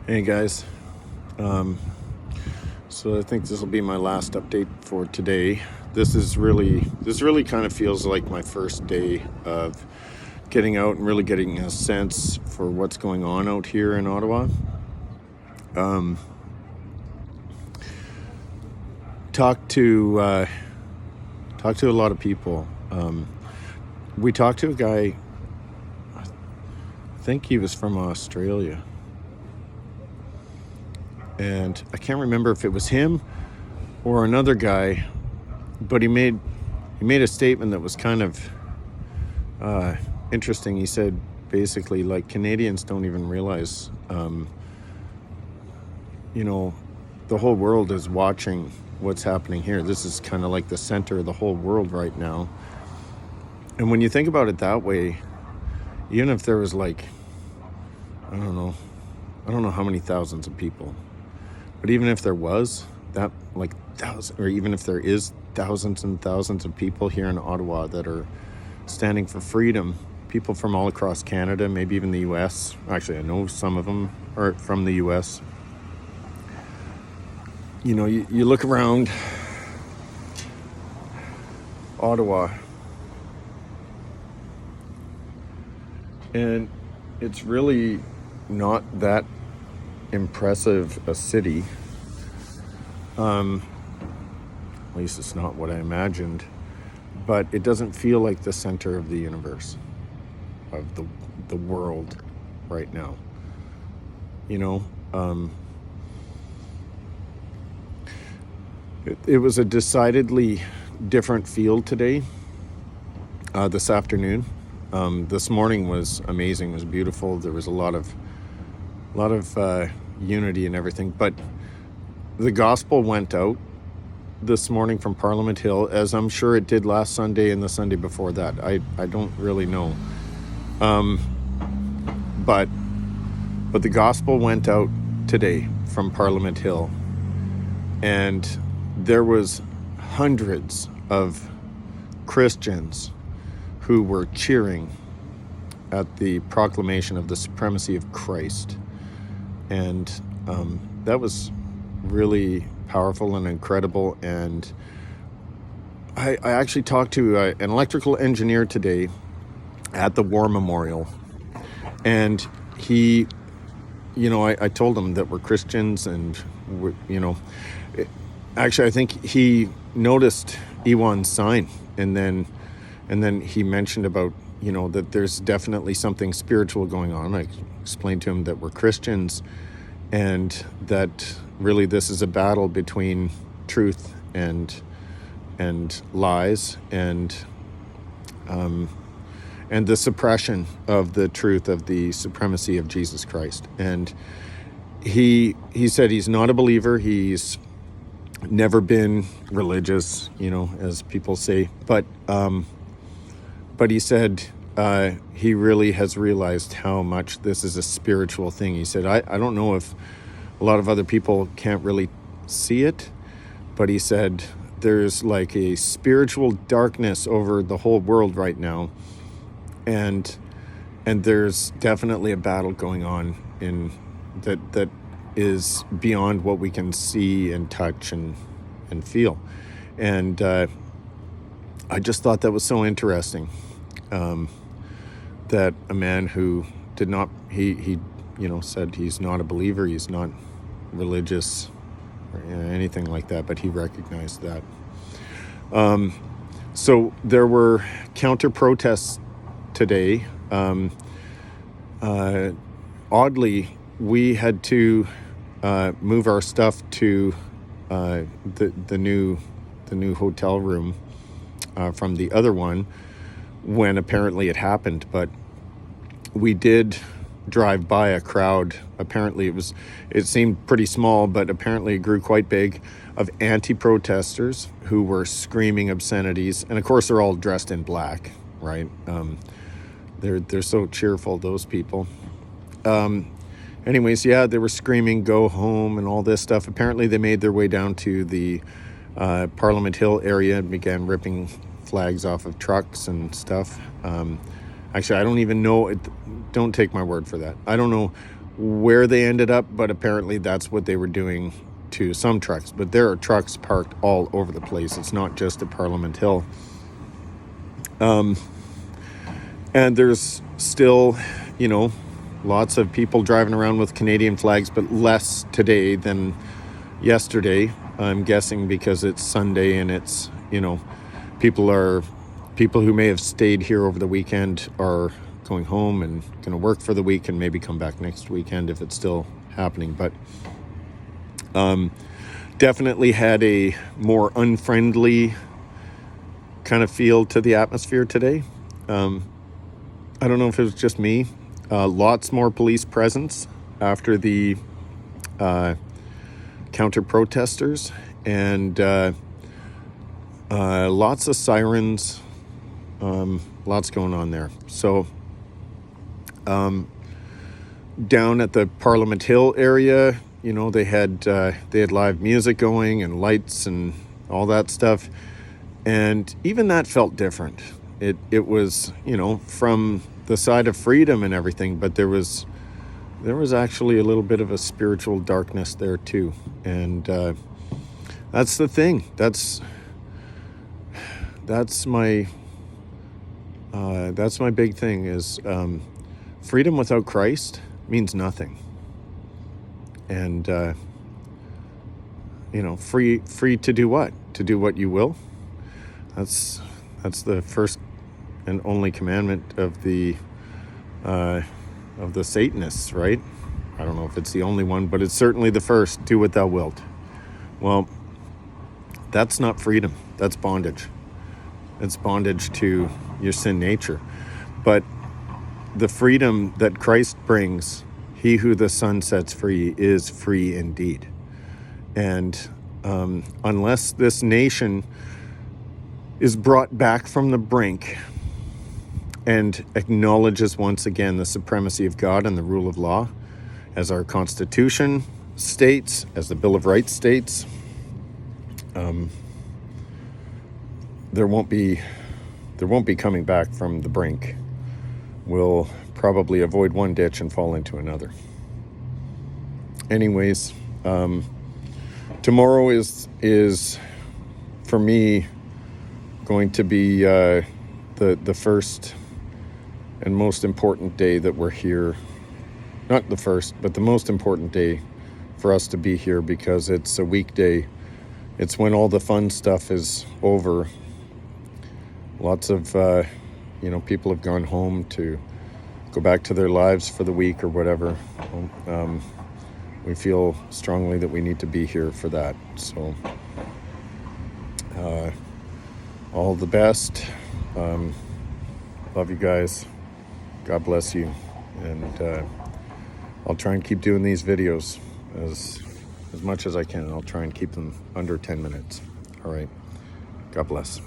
Hey guys, so I think this will be my last update for today. This really kind of feels like my first day of getting out and really getting a sense for what's going on out here in Ottawa. Talked to a lot of people. We talked to a guy. I think he was from Australia, and I can't remember if it was him or another guy, but he made a statement that was kind of interesting. He said basically, like, Canadians don't even realize, the whole world is watching what's happening here. This is kind of like the center of the whole world right now. And when you think about it that way, even if there was like, I don't know how many thousands of people, but even if there was that, like, thousands, or even if there is thousands and thousands of people here in Ottawa that are standing for freedom, people from all across Canada, maybe even the US. Actually, I know some of them are from the US. You look around Ottawa, and it's really not that impressive a city. At least it's not what I imagined. But it doesn't feel like the center of the universe, of the world right now. It was a decidedly different field today, this afternoon. This morning was amazing. It was beautiful. There was a lot of unity and everything. But the gospel went out this morning from Parliament Hill, as I'm sure it did last Sunday and the Sunday before that. I don't really know. But the gospel went out today from Parliament Hill, and there was hundreds of Christians who were cheering at the proclamation of the supremacy of Christ. And that was really powerful and incredible. And I actually talked to an electrical engineer today at the War Memorial, and he, I told him that we're Christians, and actually I think he noticed Ewan's sign, and then he mentioned about, that there's definitely something spiritual going on. I explained to him that we're Christians, and that really this is a battle between truth and lies, and the suppression of the truth of the supremacy of Jesus Christ. And he said he's not a believer. He's never been religious, as people say, but he said he really has realized how much this is a spiritual thing. He said, I don't know if a lot of other people can't really see it, but he said there's like a spiritual darkness over the whole world right now, and there's definitely a battle going on in that is beyond what we can see and touch and feel. And I just thought that was so interesting, that a man who did not, he said he's not a believer, he's not religious or anything like that, but he recognized that. So there were counter protests today. Oddly, we had to move our stuff to the new hotel room from the other one when apparently it happened. But we did drive by a crowd. Apparently it seemed pretty small, but apparently it grew quite big, of anti-protesters who were screaming obscenities. And of course they're all dressed in black, right? They're so cheerful, those people. Anyways, yeah, they were screaming, "Go home," and all this stuff. Apparently they made their way down to the Parliament Hill area and began ripping flags off of trucks and stuff. Actually, I don't even know. Don't take my word for that. I don't know where they ended up, but apparently that's what they were doing to some trucks. But there are trucks parked all over the place. It's not just at Parliament Hill. And there's still, lots of people driving around with Canadian flags, but less today than yesterday. I'm guessing because it's Sunday and it's, people who may have stayed here over the weekend are going home and going to work for the week and maybe come back next weekend if it's still happening. But definitely had a more unfriendly kind of feel to the atmosphere today. I don't know if it was just me. Lots more police presence after the counter-protesters, and lots of sirens, lots going on there. So down at the Parliament Hill area, they had live music going and lights and all that stuff, and even that felt different. It was, from the side of freedom and everything, but there was actually a little bit of a spiritual darkness there too. And that's the thing. That's my big thing is freedom without Christ means nothing. And free to do what? To do what you will. That's the first and only commandment of the Satanists, right? I don't know if it's the only one, but it's certainly the first. Do what thou wilt. Well, that's not freedom. That's bondage. It's bondage to your sin nature. But the freedom that Christ brings, he who the Son sets free is free indeed. And unless this nation is brought back from the brink and acknowledges once again the supremacy of God and the rule of law, as our Constitution states, as the Bill of Rights states, there won't be coming back from the brink. We'll probably avoid one ditch and fall into another. Anyways, tomorrow is for me going to be the first and most important day that we're here. Not the first, but the most important day for us to be here, because it's a weekday. It's when all the fun stuff is over. Lots of people have gone home to go back to their lives for the week or whatever. We feel strongly that we need to be here for that. So all the best. Love you guys. God bless you. And I'll try and keep doing these videos as much as I can. I'll try and keep them under 10 minutes. All right. God bless.